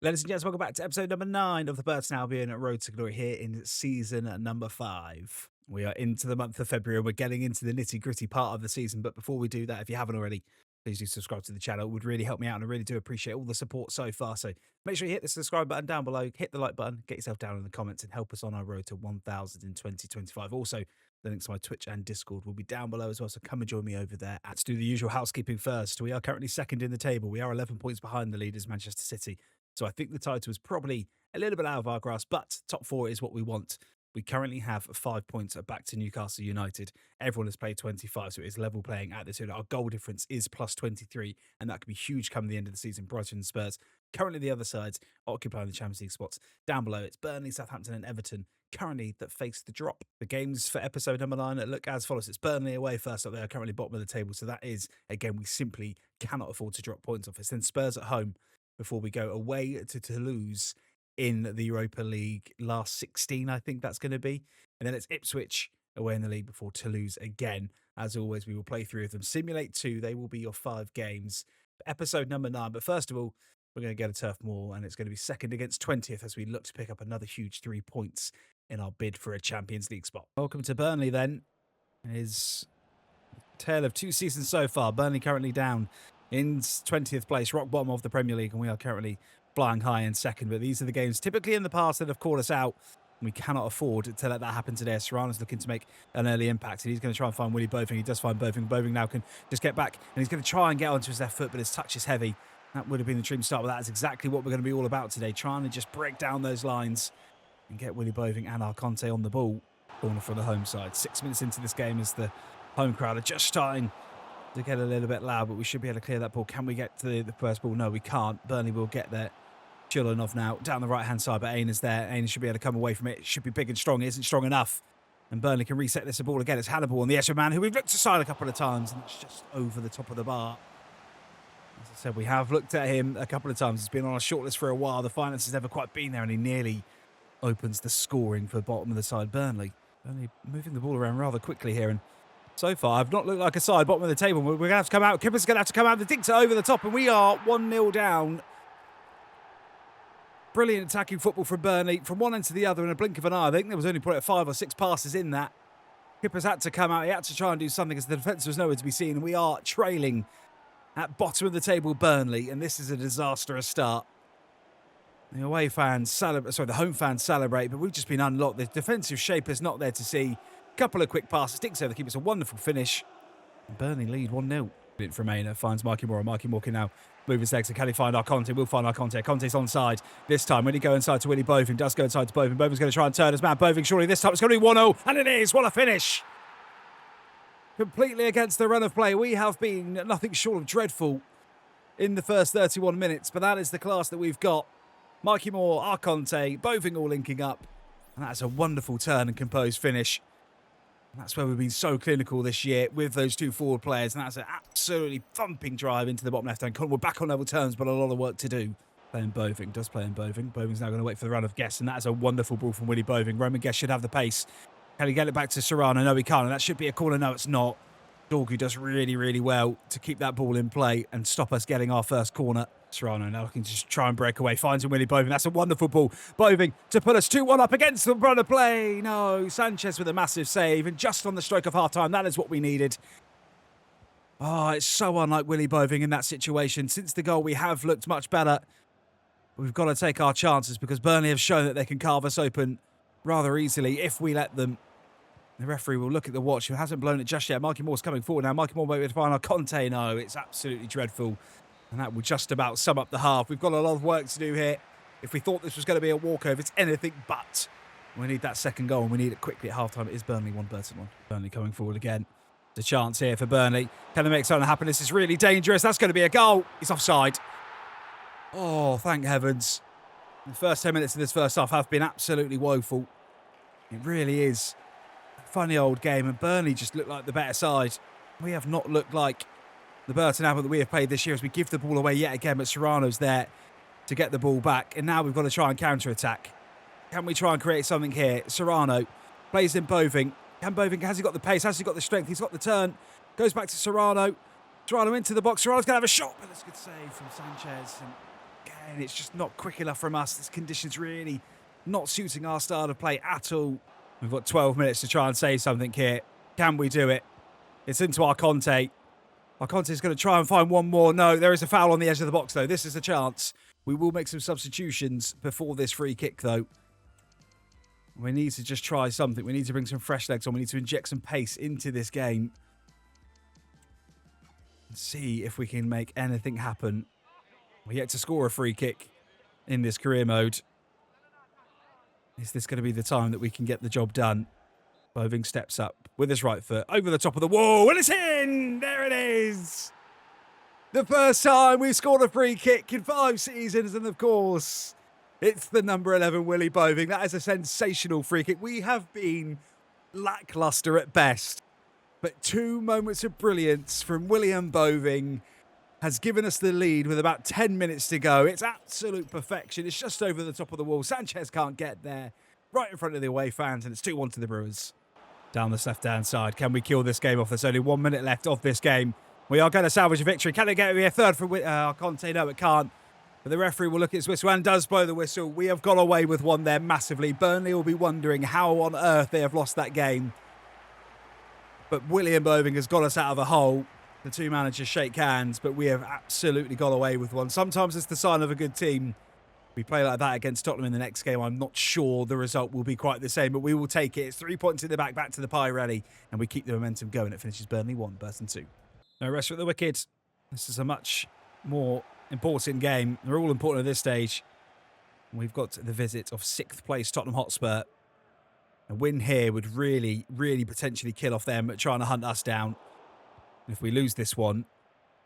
Ladies and gents, welcome back to episode number 9 of the Burton Albion Road to Glory here in season number 5. We are into the month of February and we're getting into the nitty-gritty part of the season. But before we do that, if you haven't already, please do subscribe to the channel. It would really help me out and I really do appreciate all the support so far. So make sure you hit the subscribe button down below, hit the like button, get yourself down in the comments and help us on our road to 1,000 in 2025. Also, the links to my Twitch and Discord will be down below as well, so come and join me over there. Let's do the usual housekeeping first. We are currently second in the table. We are 11 points behind the leaders, Manchester City. So I think the title is probably a little bit out of our grasp, but top 4 is what we want. We currently have 5 points back to Newcastle United. Everyone has played 25, so it is level playing at this point. Our goal difference is plus 23, and that could be huge come the end of the season. Brighton and Spurs, currently the other sides, occupying the Champions League spots. Down below, it's Burnley, Southampton and Everton, currently that face the drop. The games for episode number 9 look as follows. It's Burnley away first up. They are currently bottom of the table, so that is, again, we simply cannot afford to drop points off. It's then Spurs at home, before we go away to Toulouse in the Europa League last 16, I think that's going to be. And then it's Ipswich away in the league before Toulouse again. As always, we will play 3 of them. Simulate 2, they will be your 5 games. Episode number 9. But first of all, we're going to get a Turf Moor, and it's going to be second against 20th as we look to pick up another huge 3 points in our bid for a Champions League spot. Welcome to Burnley then. It is a tale of 2 seasons so far. Burnley currently down in 20th place, rock bottom of the Premier League, and we are currently flying high in second. But these are the games typically in the past that have caught us out. We cannot afford to let that happen today. Serrano's looking to make an early impact, and he's going to try and find Willie Boving. He does find Boving. Boving now can just get back, and he's going to try and get onto his left foot, but his touch is heavy. That would have been the dream start, but that is exactly what we're going to be all about today, trying to just break down those lines and get Willie Boving and our Conte on the ball. Corner for the home side. 6 minutes into this game as the home crowd are just starting to get a little bit loud, but we should be able to clear that ball. Can we get to the first ball? No, we can't. Burnley will get there. Chilinov now down the right-hand side, but Aina's there. Aina should be able to come away from it. It should be big and strong. It isn't strong enough. And Burnley can reset this ball again. It's Hannibal on the edge of man, who we've looked aside a couple of times, and it's just over the top of the bar. As I said, we have looked at him a couple of times. He's been on our shortlist for a while. The finance has never quite been there, and he nearly opens the scoring for bottom of the side Burnley. Burnley moving the ball around rather quickly here, and so far, I've not looked like a side bottom of the table. We're going to have to come out. Kipper's going to have to come out. The dictator over the top, and we are 1-0 down. Brilliant attacking football from Burnley, from one end to the other in a blink of an eye. I think there was only probably 5 or 6 passes in that. Kipper's had to come out. He had to try and do something as the defence was nowhere to be seen. And we are trailing at bottom of the table, Burnley, and this is a disastrous start. The away fans celebrate, the home fans celebrate, but we've just been unlocked. The defensive shape is not there to see. Couple of quick passes, sticks over the keeper. It's a wonderful finish. And Burnley lead 1-0. From Aina finds Mikey Moore. Mikey Moore can now move his legs. So can he find our Conte? We'll find our Conte. Conte's onside this time. When he go inside to Willie Boving, does go inside to Boving. Boving's going to try and turn his man. Boving, surely this time it's going to be 1-0. And it is. What a finish. Completely against the run of play. We have been nothing short of dreadful in the first 31 minutes. But that is the class that we've got. Mikey Moore, our Conte, Boving all linking up. And that's a wonderful turn and composed finish. And that's where we've been so clinical this year with those 2 forward players. And that's an absolutely thumping drive into the bottom left-hand corner. We're back on level terms, but a lot of work to do. Playing Boving, does play in Boving. Boving's now going to wait for the run of Guest, and that is a wonderful ball from Willie Boving. Roman Guest should have the pace. Can he get it back to Serrano? No, he can't. And that should be a corner. No, it's not. Dorgu does really, really well to keep that ball in play and stop us getting our first corner. Serrano now looking to just try and break away. Finds him Willie Boving. That's a wonderful ball. Boving to put us 2-1 up against the run of play. No, Sanchez with a massive save. And just on the stroke of half-time, that is what we needed. Oh, it's so unlike Willie Boving in that situation. Since the goal, we have looked much better. We've got to take our chances because Burnley have shown that they can carve us open rather easily if we let them. The referee will look at the watch. He hasn't blown it just yet. Mikey Moore's coming forward now. Mikey Moore might be able to find our Conte. No, it's absolutely dreadful. And that will just about sum up the half. We've got a lot of work to do here. If we thought this was going to be a walkover, it's anything but. We need that second goal, and we need it quickly at half-time. It is Burnley 1, Burton 1. Burnley coming forward again. There's a chance here for Burnley. Can they make something happen? This is really dangerous. That's going to be a goal. He's offside. Oh, thank heavens. The first 10 minutes of this first half have been absolutely woeful. It really is a funny old game, and Burnley just look like the better side. We have not looked like the Burton Albion that we have played this year as we give the ball away yet again, but Serrano's there to get the ball back. And now we've got to try and counter-attack. Can we try and create something here? Serrano plays in Boving. Has he got the pace? Has he got the strength? He's got the turn. Goes back to Serrano. Serrano into the box. Serrano's going to have a shot, but it's a good save from Sanchez. And again, it's just not quick enough from us. This condition's really not suiting our style of play at all. We've got 12 minutes to try and say something here. Can we do it? It's into our Conte. Our Conte's going to try and find one more. No, there is a foul on the edge of the box, though. This is a chance. We will make some substitutions before this free kick, though. We need to just try something. We need to bring some fresh legs on. We need to inject some pace into this game. And see if we can make anything happen. We're yet to score a free kick in this career mode. Is this going to be the time that we can get the job done? Boving steps up with his right foot over the top of the wall, and it's in! There it is! The first time we've scored a free kick in 5 seasons, and of course, it's the number 11, Willy Boving. That is a sensational free kick. We have been lacklustre at best, but 2 moments of brilliance from William Boving has given us the lead with about 10 minutes to go. It's absolute perfection. It's just over the top of the wall. Sanchez can't get there. Right in front of the away fans, and it's 2-1 to the Brewers. Down this left-hand side. Can we kill this game off? There's only 1 minute left of this game. We are going to salvage a victory. Can it get me a third for Conte? No, it can't. But the referee will look at his whistle and does blow the whistle. We have got away with one there massively. Burnley will be wondering how on earth they have lost that game. But William Boving has got us out of a hole. The 2 managers shake hands, but we have absolutely got away with one. Sometimes it's the sign of a good team. We play like that against Tottenham in the next game. I'm not sure the result will be quite the same, but we will take it. It's 3 points in the back to the pie ready, and we keep the momentum going. It finishes Burnley 1, Burton 2. No rest for the wicked. This is a much more important game. They're all important at this stage. We've got the visit of 6th place Tottenham Hotspur. A win here would really, really potentially kill off them trying to hunt us down. If we lose this one,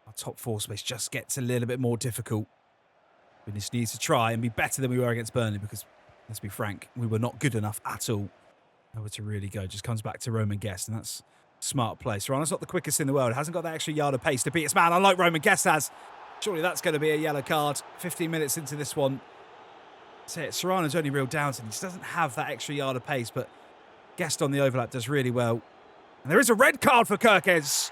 our top 4 space just gets a little bit more difficult. We just need to try and be better than we were against Burnley because, let's be frank, we were not good enough at all. Nowhere to really go. Just comes back to Roman Guest, and that's smart play. Serrano's not the quickest in the world. Hasn't got that extra yard of pace to beat his man, unlike Roman Guest has. Surely that's going to be a yellow card. 15 minutes into this one. That's it. Serrano's only real downside. He just doesn't have that extra yard of pace, but Guest on the overlap does really well. And there is a red card for Kirkes.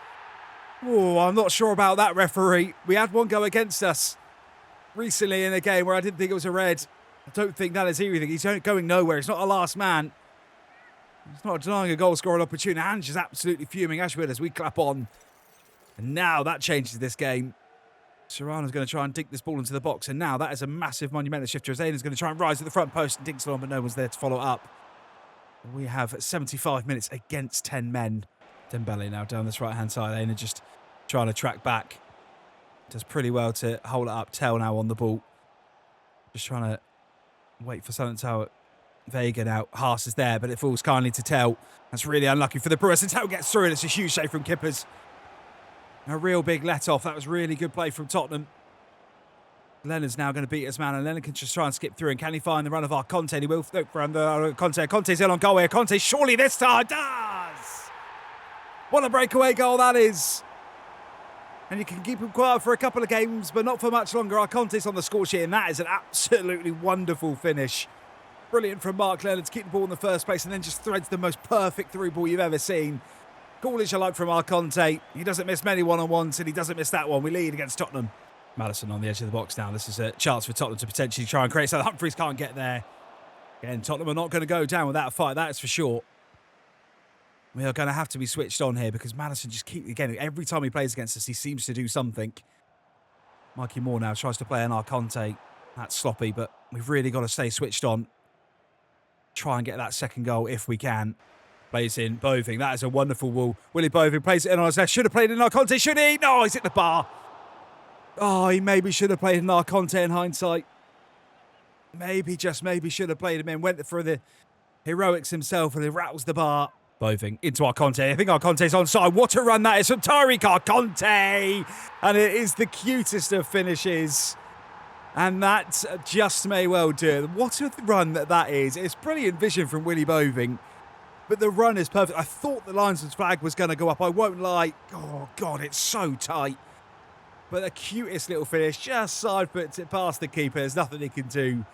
Oh, I'm not sure about that, referee. We had one go against us recently in a game where I didn't think it was a red. I don't think that is anything. He's going nowhere. He's not a last man. He's not denying a goal-scoring opportunity. And just absolutely fuming Ashwood as we clap on. And now that changes this game. Serrano's going to try and dink this ball into the box. And now that is a massive monumental shift. Josena's going to try and rise at the front post and dinks it on, but no one's there to follow up. We have 75 minutes against 10 men. Dembele now down this right-hand side. Aina just trying to track back. Does pretty well to hold it up. Tell now on the ball. Just trying to wait for something to Vega now. Haas is there, but it falls kindly to Tell. That's really unlucky for the Brewers. And Tell gets through, and it's a huge save from Kippers. A real big let-off. That was really good play from Tottenham. Leonard's now going to beat his man, and Leonard can just try and skip through. And can he find the run of our Conte? He will look for Conte. Conte's in on goal here. Conte surely this time does! What a breakaway goal that is. And you can keep him quiet for a couple of games, but not for much longer. Our Conte's on the score sheet, and that is an absolutely wonderful finish. Brilliant from Mark Leonard to keep the ball in the first place and then just threads the most perfect through ball you've ever seen. Cool as you like from our Conte. He doesn't miss many one-on-ones, and he doesn't miss that one. We lead against Tottenham. Madison on the edge of the box now. This is a chance for Tottenham to potentially try and create something. Humphreys can't get there. Again, Tottenham are not going to go down without a fight, that is for sure. We are going to have to be switched on here because Madison just again, every time he plays against us, he seems to do something. Mikey Moore now tries to play on our Conte. That's sloppy, but we've really got to stay switched on. Try and get that second goal if we can. Plays in Boving. That is a wonderful wall. Willy Boving plays it in on his left. Should have played it in our Conte, should he? No, he's hit the bar. Oh, he maybe should have played in our Conte in hindsight. Maybe, just maybe, should have played him in. Went for the heroics himself and he rattles the bar. Boving into our Conte. I think our Conte's onside. What a run that is from Tyreek our Conte. And it is the cutest of finishes. And that just may well do it. What a run that is. It's brilliant vision from Willy Boving. But the run is perfect. I thought the linesman's flag was going to go up. I won't lie. Oh, God, it's so tight. But the cutest little finish. Just side puts it past the keeper. There's nothing he can do.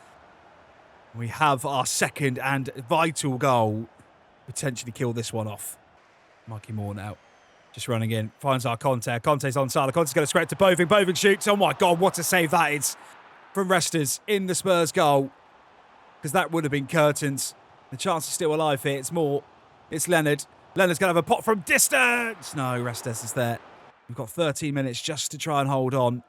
We have our second and vital goal. Potentially kill this one off. Mikey Moore now. Just running in. Finds our Conte. Conte's onside. Conte's going to spread to Boving. Boving shoots. Oh, my God, what a save that is. from Restas in the Spurs goal, because that would have been curtains. The chance is still alive here. It's more. It's Leonard. Leonard's going to have a pot from distance. No, Restas is there. We've got 13 minutes just to try and hold on.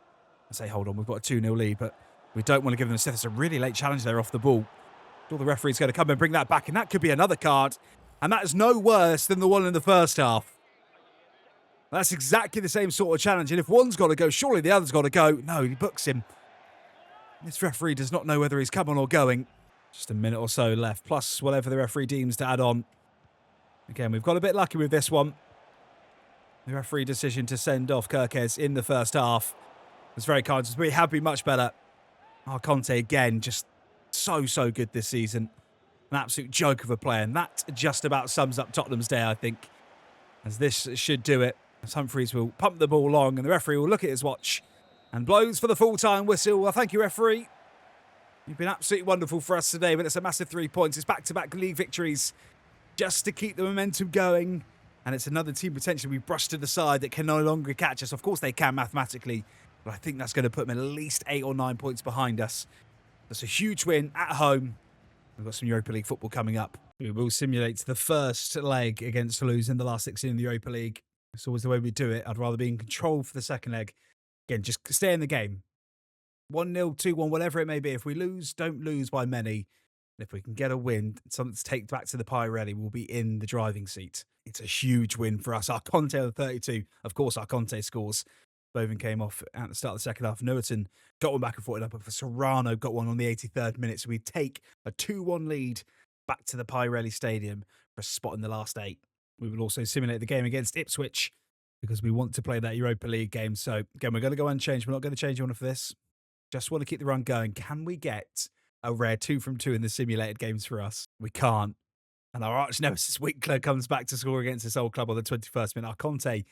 I say hold on. We've got a 2-0 lead, but we don't want to give them a set. It's a really late challenge there off the ball. Sure, the referee's going to come and bring that back, and that could be another card. And that is no worse than the one in the first half. That's exactly the same sort of challenge. And if one's got to go, surely the other's got to go. No, he books him. This referee does not know whether he's coming or going. Just a minute or so left, plus whatever the referee deems to add on. Again, we've got a bit lucky with this one. The referee decision to send off Kirkes in the first half was very kind. We have been much better. Conte, again, just so good this season. An absolute joke of a player. And that just about sums up Tottenham's day, I think. As this should do it. As Humphreys will pump the ball long and the referee will look at his watch and blows for the full-time whistle. Well, thank you, referee. You've been absolutely wonderful for us today, but it's a massive 3 points. It's back-to-back league victories just to keep the momentum going. And it's another team potentially we brushed to the side that can no longer catch us. Of course they can mathematically, but I think that's going to put them at least 8 or 9 points behind us. That's a huge win at home. We've got some Europa League football coming up. We will simulate the first leg against Toulouse in the last 16 in the Europa League. It's always the way we do it. I'd rather be in control for the second leg. Again, just stay in the game. 1-0, 2-1, whatever it may be. If we lose, don't lose by many. And if we can get a win, something to take back to the Pirelli, we'll be in the driving seat. It's a huge win for us. Our Conte on the 32. Of course, our Conte scores. Bovin came off at the start of the second half. Newerton got one back and forth, but Serrano got one on the 83rd minute. So we take a 2-1 lead back to the Pirelli Stadium for a spot in the last 8. We will also simulate the game against Ipswich because we want to play that Europa League game. So, again, we're going to go unchanged. We're not going to change one for this. Just want to keep the run going. Can we get a rare 2 from 2 in the simulated games for us? We can't. And our arch nemesis Winkler comes back to score against his old club on the 21st minute. Our Conte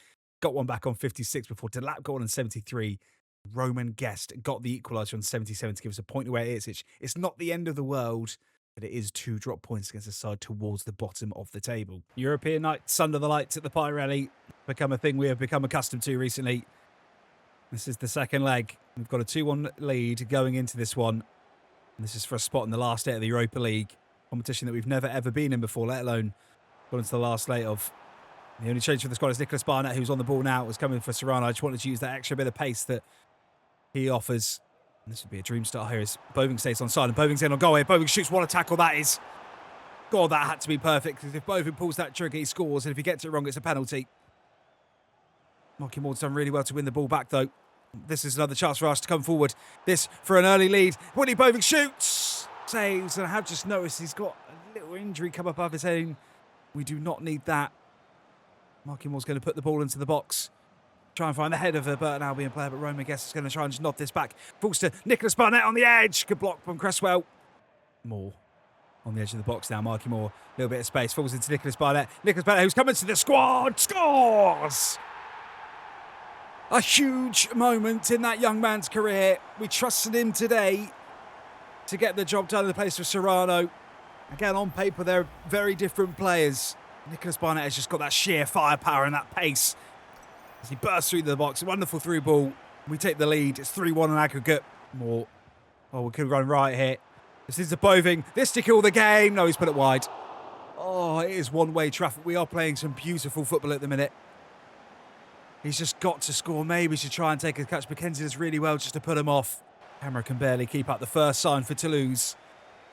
got one back on 56 before Delap got one on 73. Roman Guest got the equaliser on 77 to give us a point where it is. It's not the end of the world, but it is 2 drop points against the side towards the bottom of the table. European nights under the lights at the Pirelli become a thing we have become accustomed to recently. This is the second leg. We've got a 2-1 lead going into this one. And this is for a spot in the last 8 of the Europa League. Competition that we've never ever been in before, let alone got into the last 8 of. The only change for the squad is Nicholas Barnett, who's on the ball now, was coming for Serrano. I just wanted to use that extra bit of pace that he offers. And this would be a dream start here as Boving stays on side. And Boving's in on goal here. Boving shoots. What a tackle that is. God, that had to be perfect. Because if Boving pulls that trigger, he scores. And if he gets it wrong, it's a penalty. Marky Moore's done really well to win the ball back, though. This is another chance for us to come forward. This for an early lead. Willie Boving shoots. Saves. And I have just noticed he's got a little injury come above his head. We do not need that. Marky Moore's going to put the ball into the box. Try and find the head of a Burton Albion player, but Roman Guest is going to try and just nod this back. Falls to Nicholas Barnett on the edge. Good block from Cresswell. Moore on the edge of the box now. Marky Moore, a little bit of space. Falls into Nicholas Barnett. Nicholas Barnett, who's coming to the squad, scores! A huge moment in that young man's career. We trusted him today to get the job done in the place of Serrano. Again, on paper, they're very different players. Nicholas Barnett has just got that sheer firepower and that pace as he bursts through the box. A wonderful through ball. We take the lead. It's 3-1 on aggregate. More. Oh, we could run right here. This is the Boving. This to kill the game. No, he's put it wide. Oh, it is one-way traffic. We are playing some beautiful football at the minute. He's just got to score. Maybe to try and take a catch. McKenzie does really well just to put him off. Camera can barely keep up. The first sign for Toulouse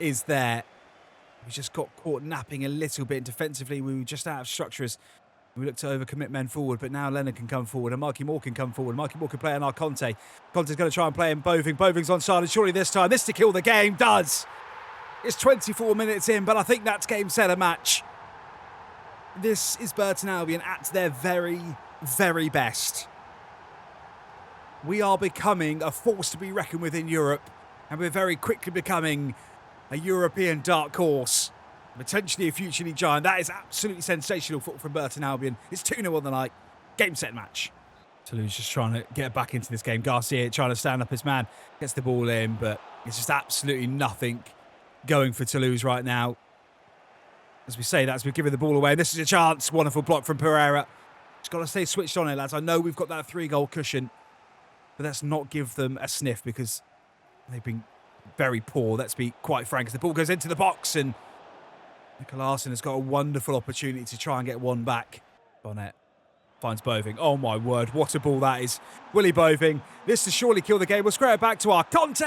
is there. We just got caught napping a little bit defensively. We were just out of structures. We looked to overcommit men forward, but now Leonard can come forward and Marky Moore can come forward. Marky Moore can play on our Conte. Conte's going to try and play in Boving. Boving's on side, and surely this time, this to kill the game, does. It's 24 minutes in, but I think that's game, set, a match. This is Burton Albion at their very, very best. We are becoming a force to be reckoned with in Europe, and we're very quickly becoming a European dark horse, potentially a future league giant. That is absolutely sensational football from Burton Albion. It's 2-0 on the night. Game, set, match. Toulouse just trying to get back into this game. Garcia trying to stand up his man. Gets the ball in, but it's just absolutely nothing going for Toulouse right now. As we say that, as we're giving the ball away. This is a chance. Wonderful block from Pereira. Just got to stay switched on here, lads. I know we've got that 3-goal cushion, but let's not give them a sniff because They've been very poor, let's be quite frank, as the ball goes into the box, and Mikael Larsson has got a wonderful opportunity to try and get one back. Bonnet finds Boving. Oh, my word, what a ball that is. Willie Boving, this to surely kill the game. We'll square it back to our Conte.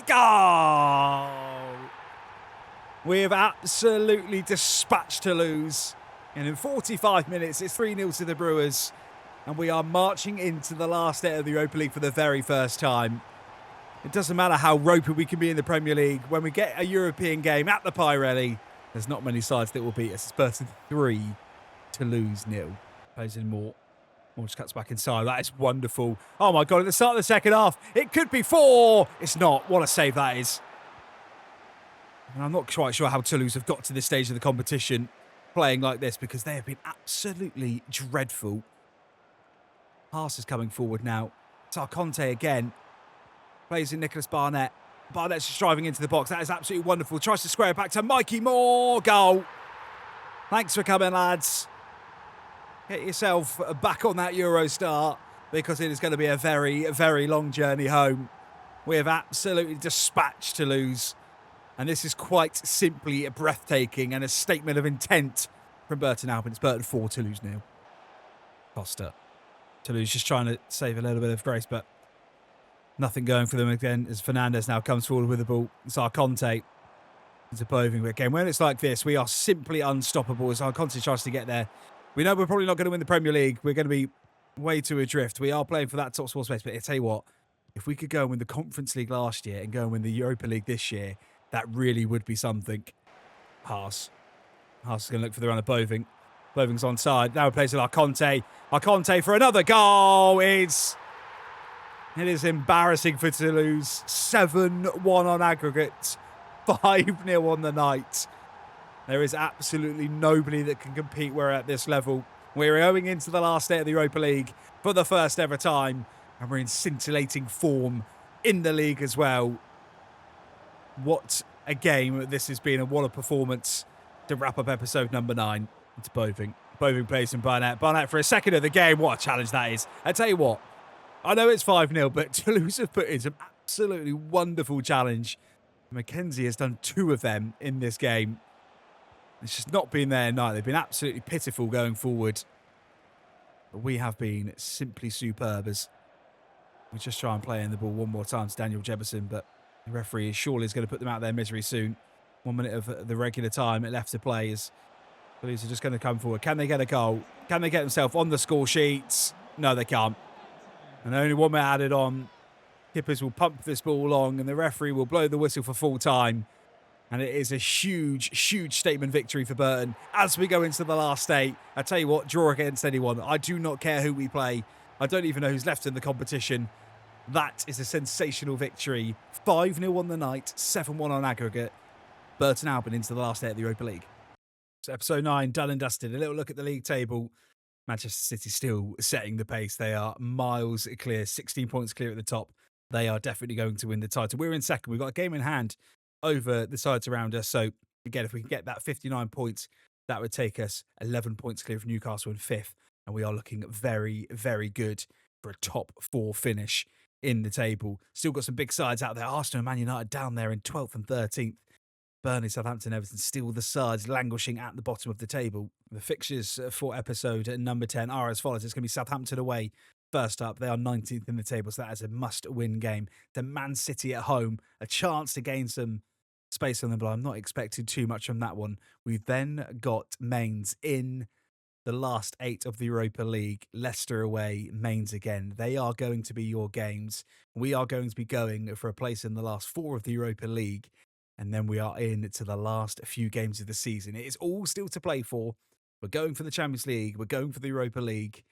Goal! We have absolutely dispatched Toulouse. And in 45 minutes, it's 3-0 to the Brewers. And we are marching into the last day of the Europa League for the very first time. It doesn't matter how ropey we can be in the Premier League. When we get a European game at the Pirelli, there's not many sides that will beat us. It's Burton 3, Toulouse 0. Plays in more. More just cuts back inside. That is wonderful. Oh my God, at the start of the second half, it could be 4. It's not. What a save that is. And I'm not quite sure how Toulouse have got to this stage of the competition playing like this, because they have been absolutely dreadful. Haas is coming forward now. Conte again. Plays in Nicholas Barnett. Barnett's just driving into the box. That is absolutely wonderful. Tries to square it back to Mikey Moore. Goal. Thanks for coming, lads. Get yourself back on that Euro start, because it is going to be a very, very long journey home. We have absolutely dispatched Toulouse. And this is quite simply breathtaking and a statement of intent from Burton Albion. It's Burton 4, Toulouse 0. Costa. Toulouse just trying to save a little bit of grace, but nothing going for them again as Fernandez now comes forward with the ball. It's Conte. It's a Boving. But again, when it's like this, we are simply unstoppable as Conte tries to get there. We know we're probably not going to win the Premier League. We're going to be way too adrift. We are playing for that top spot space. But I tell you what, if we could go and win the Conference League last year and go and win the Europa League this year, that really would be something. Haas. Haas is going to look for the run of Boving. Boving's onside. Now he plays with Conte. Conte for another goal. It is embarrassing for Toulouse. 7-1 on aggregate. 5-0 on the night. There is absolutely nobody that can compete. We're at this level. We're going into the last day of the Europa League for the first ever time. And we're in scintillating form in the league as well. What a game this has been, and what a performance to wrap up episode number 9. It's Boving. Boving plays in Barnett. Barnett for a second of the game. What a challenge that is. I tell you what, I know it's 5-0, but Toulouse have put in some absolutely wonderful challenge. Mackenzie has done 2 of them in this game. It's just not been their night. They've been absolutely pitiful going forward. But we have been simply superb as we just try and play in the ball one more time to Daniel Jefferson, but the referee surely is going to put them out of their misery soon. 1 minute of the regular time left to play as Toulouse are just going to come forward. Can they get a goal? Can they get themselves on the score sheets? No, they can't. And only 1 minute added on. Kippers will pump this ball along and the referee will blow the whistle for full time. And it is a huge, huge statement victory for Burton as we go into the last 8. I tell you what, draw against anyone. I do not care who we play. I don't even know who's left in the competition. That is a sensational victory. 5-0 on the night, 7-1 on aggregate. Burton Albion into the last 8 of the Europa League. So episode 9, done and dusted. A little look at the league table. Manchester City still setting the pace. They are miles clear, 16 points clear at the top. They are definitely going to win the title. We're in second. We've got a game in hand over the sides around us. So again, if we can get that 59 points, that would take us 11 points clear of Newcastle in 5th. And we are looking very, very good for a top 4 finish in the table. Still got some big sides out there. Arsenal and Man United down there in 12th and 13th. Burnley, Southampton, Everton still the sides languishing at the bottom of the table. The fixtures for episode number 10 are as follows. It's going to be Southampton away first up. They are 19th in the table, so that is a must-win game. Then Man City at home, a chance to gain some space on them, but I'm not expecting too much from that one. We've then got Mainz in the last 8 of the Europa League. Leicester away, Mainz again. They are going to be your games. We are going to be going for a place in the last 4 of the Europa League. And then we are in to the last few games of the season. It is all still to play for. We're going for the Champions League. We're going for the Europa League.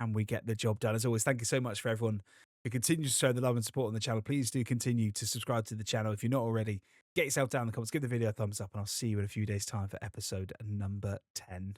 And we get the job done. As always, thank you so much for everyone who continues to show the love and support on the channel. Please do continue to subscribe to the channel. If you're not already, get yourself down in the comments, give the video a thumbs up, and I'll see you in a few days' time for episode number 10.